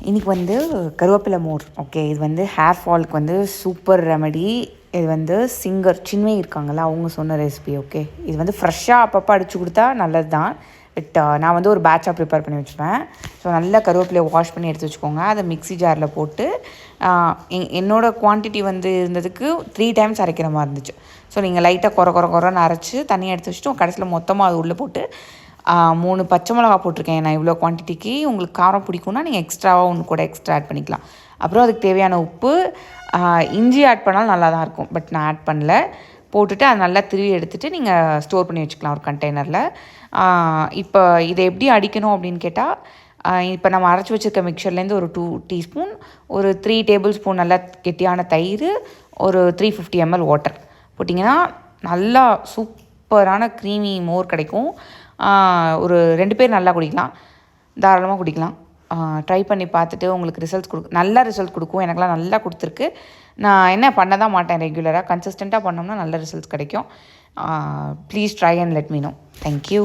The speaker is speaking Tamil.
இன்றைக்கி வந்து கருவேப்பிலை மோர். ஓகே, இது வந்து ஹேர் ஃபாலுக்கு வந்து சூப்பர் ரெமெடி. இது வந்து சிங்கர் சின்மை இருக்காங்களா, அவங்க சொன்ன ரெசிபி. ஓகே, இது வந்து ஃப்ரெஷ்ஷாக அப்பப்போ அடித்து கொடுத்தா நல்லது தான். பட் நான் வந்து ஒரு பேட்சாக ப்ரிப்பேர் பண்ணி வச்சுப்பேன். ஸோ நல்லா கருவேப்பிலையை வாஷ் பண்ணி எடுத்து வச்சுக்கோங்க. அதை மிக்ஸி ஜாரில் போட்டு என்னோடய குவான்டிட்டி வந்து இருந்ததுக்கு 3 டைம்ஸ் அரைக்கிற மாதிரி இருந்துச்சு. ஸோ நீங்கள் லைட்டாக குறைன்னு அரைச்சி தனியாக எடுத்து வச்சுட்டு கடைசியில் மொத்தமாக அது உள்ளே போட்டு 3 பச்சை மிளகா போட்டிருக்கேன் நான் இவ்வளோ குவான்டிட்டிக்கு. உங்களுக்கு காரம் பிடிக்கும்னா நீங்கள் எக்ஸ்ட்ராவாக ஒன்று கூட எக்ஸ்ட்ரா ஆட் பண்ணிக்கலாம். அப்புறம் அதுக்கு தேவையான உப்பு, இஞ்சி ஆட் பண்ணாலும் நல்லா தான் இருக்கும். பட் நான் ஆட் பண்ணல. போட்டுட்டு அதை நல்லா திருவி எடுத்துகிட்டு நீங்கள் ஸ்டோர் பண்ணி வச்சுக்கலாம் ஒரு கண்டெய்னரில். இப்போ இதை எப்படி அடிக்கணும் அப்படின்னு கேட்டால், இப்போ நம்ம அரைச்சி வச்சுருக்க மிக்சர்லேருந்து ஒரு 2 டீஸ்பூன், ஒரு 3 டேபிள் ஸ்பூன் நல்லா கெட்டியான தயிர், ஒரு 350 ml வாட்டர் போட்டிங்கன்னா நல்லா சூப்பரான க்ரீமி மோர் கிடைக்கும். ஒரு 2 பேர் நல்லா குடிக்கலாம், தாராளமாக குடிக்கலாம். ட்ரை பண்ணி பார்த்துட்டு உங்களுக்கு நல்ல ரிசல்ட் கொடுக்கும். எனக்குலாம் நல்லா கொடுத்துருக்கு. நான் என்ன பண்ண தான் மாட்டேன், ரெகுலராக கன்சிஸ்டண்ட்டாக பண்ணோம்னா நல்ல ரிசல்ட்ஸ் கிடைக்கும். Please try and let me know. Thank you.